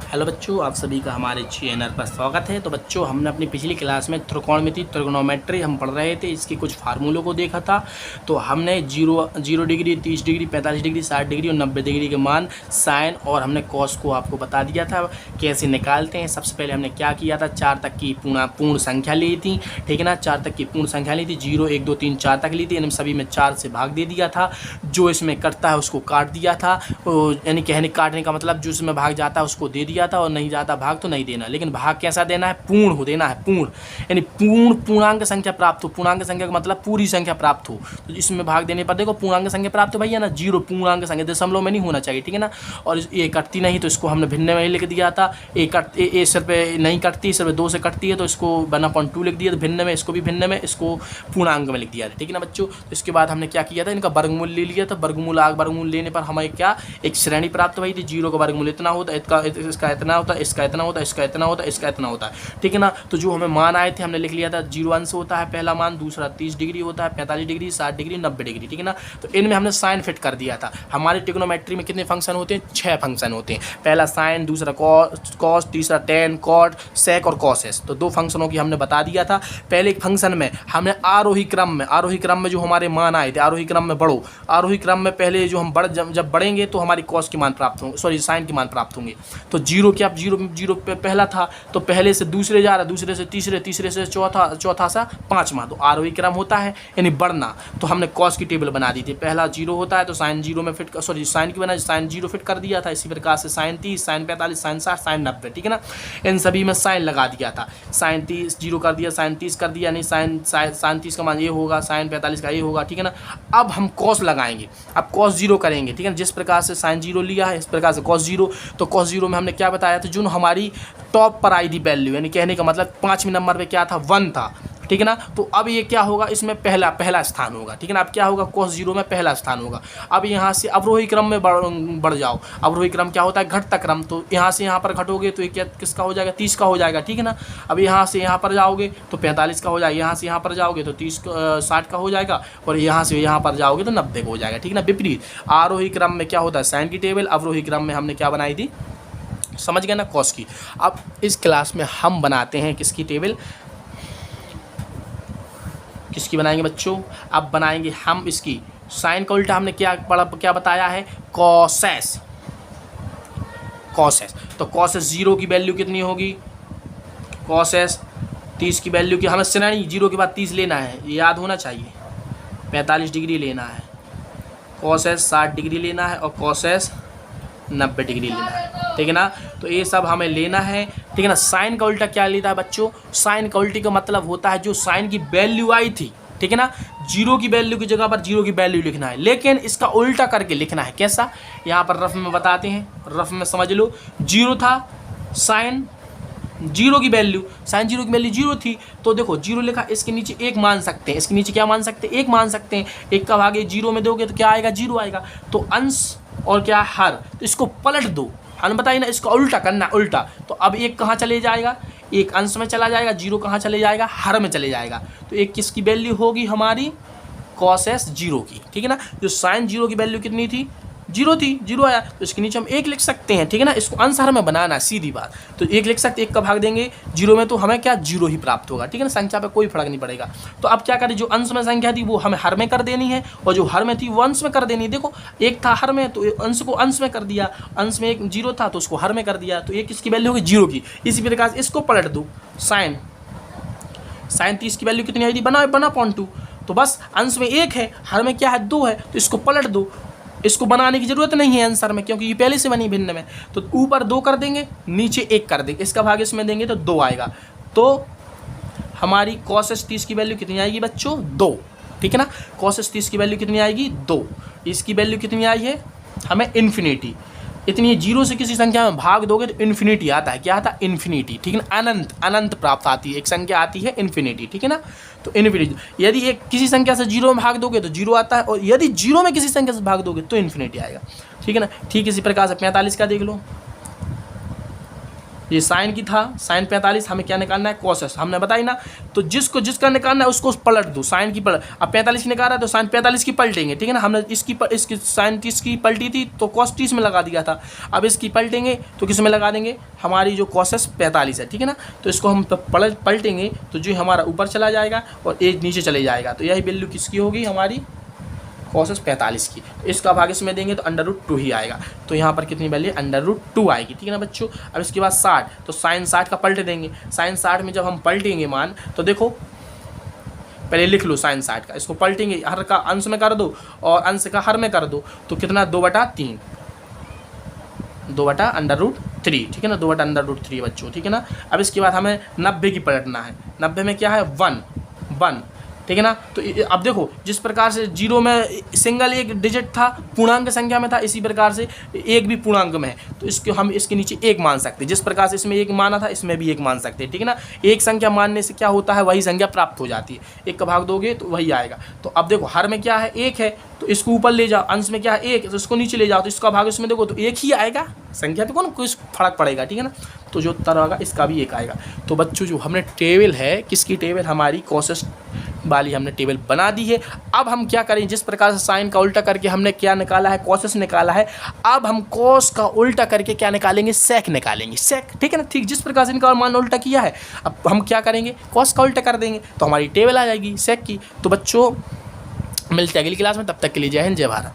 Hello बच्चों, आप सभी का हमारे चैनल पर स्वागत है। तो बच्चों, हमने अपनी पिछली क्लास में त्रिकोणमिति ट्रिग्नोमेट्री हम पढ़ रहे थे, इसके कुछ फार्मूलों को देखा था। तो हमने zero degree, 30 degree, 45 degree, 60 degree और 90 डिग्री के मान साइन और हमने कॉस को आपको बता दिया था कैसे निकालते हैं। सबसे पहले हमने क्या किया था, 4 तक की पूर्ण संख्या ली थी, ठीक है ना। 4 तक की पूर्ण संख्या ली थी, 0 1 2 3 4 तक ली थी। इन सभी में 4 से भाग दे दिया था। जो इसमें कटता है उसको काट दिया था, यानी कहने काटने का मतलब जो इसमें भाग जाता है उसको दे दिया था और नहीं जाता भाग तो नहीं देना। लेकिन भाग कैसा देना है, पूर्ण हो देना है, पूर्ण यानी पूर्णांक संख्या प्राप्त हो। पूर्णांक संख्या का मतलब पूरी संख्या प्राप्त हो। तो इसमें भाग देने पर देखो पूर्णांक संख्या प्राप्त हो भैया ना, 0 पूर्णांक संख्या, दशमलव में नहीं होना चाहिए, ठीक है ना। और ये कटती नहीं तो इसको हमने भिन्न में लिख दिया था। ए सिर्फ नहीं कटती, सिर्फ 2 से कटती है तो इसको 1/2 लिख दिया, तो भिन्न में, इसको भी भिन्न में, इसको पूर्णांक में लिख दिया था, ठीक है ना बच्चों। तो इसके बाद हमने क्या किया था, इनका वर्गमूल ले लिया था। वर्गमूल लेने पर हमें क्या एक श्रेणी प्राप्त हुई थी। 0 का वर्गमूल इतना होता है, इसका इतना होता है, इसका इतना होता है, इसका इतना होता है, इसका इतना होता है, ठीक है ना। तो जो हमें मान आए थे हमने लिख लिया था। 0 अंश होता है पहला मान, दूसरा 30 डिग्री होता है, 45 डिग्री, 60 डिग्री, 90 डिग्री, ठीक है ना। तो इनमें हमने साइन फिट कर दिया था। हमारी ट्रिग्नोमेट्री में कितने फंक्शन होते हैं, 6 फंक्शन होते हैं। पहला साइन, दूसरा कॉस, तीसरा टेन, कॉट, सेक और कॉसेस। तो 2 फंक्शनों की हमने बता दिया था। पहले एक फंक्शन में हमने आरोही क्रम में जो हमारे मान आए थे, आरोही क्रम में बढ़ो। आरोही क्रम में पहले जो हम जब बढ़ेंगे तो हमारी कॉस के मान प्राप्त होंगे, सॉरी साइन के मान प्राप्त होंगे। तो 0 क्या, 0 पे पहला था तो पहले से दूसरे जा रहा, दूसरे से तीसरे, तीसरे से चौथा सा 5वां। तो आरोही क्रम होता है यानी बढ़ना। तो हमने कॉस की टेबल बना दी थी। पहला 0 होता है तो साइन 0 में फिट, सॉरी साइन की बना, साइन 0 फिट कर दिया था। इसी प्रकार से साइन 30, साइन 45, साइन 60, साइन 90, ठीक है ना। इन सभी में साइन लगा दिया था। साइन 30 0 कर दिया, साइन 30 कर दिया, यानी साइन 30 का मान ये होगा, साइन 45 का ये होगा, ठीक है ना। अब हम कॉस लगाएंगे, अब कॉस 0 करेंगे, ठीक है। जिस प्रकार से साइन 0 लिया है इस प्रकार से कॉस 0। तो कॉस 0 में हमने क्या बताया था, जो हमारी टॉप पर आई थी वैल्यू, यानी कहने का मतलब 5वें नंबर पे क्या था, 1 था, ठीक है ना। तो अब ये क्या होगा, इसमें पहला स्थान होगा, ठीक है ना। अब क्या होगा, cos 0 में पहला स्थान होगा। अब यहाँ से अवरोही क्रम में बढ़ जाओ। अवरोही क्रम क्या होता है, घटता क्रम। तो यहाँ से यहाँ पर घटोगे तो ये क्या किसका हो जाएगा, 30 का हो जाएगा, ठीक है ना। अब यहाँ से यहाँ पर जाओगे तो 45 का हो जाएगा, यहाँ से यहाँ पर जाओगे तो 60 का हो जाएगा, और यहाँ से यहाँ पर जाओगे तो 90 का हो जाएगा, ठीक है ना। विपरीत आरोही क्रम में क्या होता है, साइन की टेबल। अवरोही क्रम में हमने क्या बनाई थी, समझ गए ना, कॉस की। अब इस क्लास में हम बनाते हैं किसकी टेबल, किसकी बनाएंगे बच्चों, अब बनाएंगे हम इसकी साइन का उल्टा। हमने क्या बताया है, कॉसेस। तो कॉसेस 0 की वैल्यू कितनी होगी, कॉसेस 30 की वैल्यू की हमें श्रेणी 0 के बाद 30 लेना है, ये याद होना चाहिए। 45 डिग्री लेना है, कॉसेस 60 डिग्री लेना है और कॉसेस 90 डिग्री लेना है, ठीक है ना। तो ये सब हमें लेना है, ठीक है ना। साइन का उल्टा क्या लेता है बच्चों, साइन का उल्टी का मतलब होता है जो साइन की वैल्यू आई थी, ठीक है ना। 0 की वैल्यू की जगह पर 0 की वैल्यू लिखना है, लेकिन इसका उल्टा करके लिखना है। कैसा, यहाँ पर रफ में बताते हैं, रफ में समझ लो। 0 था साइन 0 की वैल्यू, साइन 0 की वैल्यू 0 थी, तो देखो 0 लिखा, इसके नीचे 1 मान सकते हैं। इसके नीचे क्या मान सकते हैं, 1 मान सकते हैं। 1 का भाग 0 में दोगे तो क्या आएगा, 0 आएगा। तो अंश और क्या हर, तो इसको पलट दो, हमने बताइए ना, इसका उल्टा करना, उल्टा। तो अब 1 कहाँ चले जाएगा, 1 अंश में चला जाएगा, 0 कहाँ चले जाएगा, हर में चले जाएगा। तो 1 किसकी वैल्यू होगी, हमारी कॉसेस 0 की, ठीक है ना। जो साइन 0 की वैल्यू कितनी थी, 0 थी, 0 आया, तो इसके नीचे हम 1 लिख सकते हैं, ठीक है ना। इसको अंश हर में बनाना है, सीधी बात। तो 1 लिख सकते, 1 का भाग देंगे 0 में तो हमें क्या 0 ही प्राप्त होगा, ठीक है ना। संख्या पे कोई फर्क नहीं पड़ेगा। तो अब क्या करें, जो अंश में संख्या थी वो हमें हर में कर देनी है, और जो हर में थी वो अंश में कर देनी है। देखो 1 था हर में तो अंश को अंश में कर दिया, अंश में 1 0 था तो उसको हर में कर दिया। तो 1 किसकी वैल्यू होगी, 0 की। इसी प्रकार से इसको पलट दो, साइन 30 की वैल्यू कितनी आई थी, 1/2। तो बस अंश में 1 है, हर में क्या है, 2 है, तो इसको पलट दो। इसको बनाने की जरूरत नहीं है आंसर में, क्योंकि ये पहले से बनी भिन्न में। तो ऊपर 2 कर देंगे, नीचे 1 कर देंगे, इसका भाग इसमें देंगे तो 2 आएगा। तो हमारी कॉसेस 30 की वैल्यू कितनी आएगी बच्चों, 2, ठीक है ना। कॉसेस 30 की वैल्यू कितनी आएगी, 2। इसकी वैल्यू कितनी आई है हमें, इन्फिनिटी। इतनी 0 से किसी संख्या में भाग दोगे तो इन्फिनिटी आता है, क्या आता है, इन्फिनिटी, ठीक है ना। अनंत प्राप्त आती है, एक संख्या आती है इन्फिनिटी, ठीक है ना। तो इन्फिनिटी, यदि एक किसी संख्या से 0 में भाग दोगे तो 0 आता है, और यदि 0 में किसी संख्या से भाग दोगे तो इन्फिनिटी आएगा, ठीक है ना। ठीक इसी प्रकार से 45 का देख लो, ये साइन की था, साइन 45, हमें क्या निकालना है, कॉस हमने बताई ना। तो जिसको जिसका निकालना है उसको पलट दो, साइन की पलट। अब 45 की निकाल रहा है तो साइन 45 की पलटेंगे, ठीक है ना। हमने इसकी साइन 30 की पलटी थी तो कॉस 30 में लगा दिया था। अब इसकी पलटेंगे तो किस में लगा देंगे, हमारी जो कॉस 45 है, ठीक है ना। तो इसको हम पलटेंगे तो जो हमारा ऊपर चला जाएगा और एक नीचे चले जाएगा। तो यही वैल्यू किसकी होगी, हमारी कॉस 45 की। इसका भाग इसमें देंगे तो √2 ही आएगा। तो यहाँ पर कितनी वैल्यू, √2 आएगी, ठीक है ना बच्चों। अब इसके बाद 60, तो साइन 60 का पलट देंगे। साइन 60 में जब हम पलटेंगे मान, तो देखो पहले लिख लो साइन 60 का, इसको पलटेंगे, हर का अंश में कर दो और अंश का हर में कर दो, तो कितना 2/3, 2/√3, ठीक है ना, 2/√3 बच्चों, ठीक है ना। अब इसके बाद हमें 90 की पलटना है। 90 में क्या है, 1, ठीक है ना। तो अब देखो जिस प्रकार से 0 में सिंगल एक डिजिट था, पूर्णांक संख्या में था, इसी प्रकार से एक भी पूर्णांक में है, तो इसके हम इसके नीचे 1 मान सकते हैं। जिस प्रकार से इसमें 1 माना था, इसमें भी 1 मान सकते हैं, ठीक है ना। एक संख्या मानने से क्या होता है, वही संख्या प्राप्त हो जाती है। 1 का भाग दोगे तो वही आएगा। तो अब देखो हर में क्या है, 1 है, तो इसको ऊपर ले जाओ, अंश में क्या है 1, तो इसको नीचे ले जाओ, तो इसका भाग इसमें देखो तो 1 ही आएगा, संख्या पे कौन कुछ फर्क पड़ेगा, ठीक है ना। तो जो उत्तर होगा इसका भी 1 आएगा। तो बच्चों जो हमने टेबल है, किसकी टेबल, हमारी कॉसेस वाली हमने टेबल बना दी है। अब हम क्या करें, जिस प्रकार से साइन का उल्टा करके हमने क्या निकाला है, कॉसेस निकाला है, अब हम कॉस का उल्टा करके क्या निकालेंगे, सेक निकालेंगे, सेक, ठीक है ना। ठीक जिस प्रकार से इनका मान उल्टा किया है, अब हम क्या करेंगे, कॉस का उल्टा कर देंगे, तो हमारी टेबल आ जाएगी सेक की। तो बच्चों मिलते हैं अगली क्लास में, तब तक के लिए जय हिंद, जय भारत।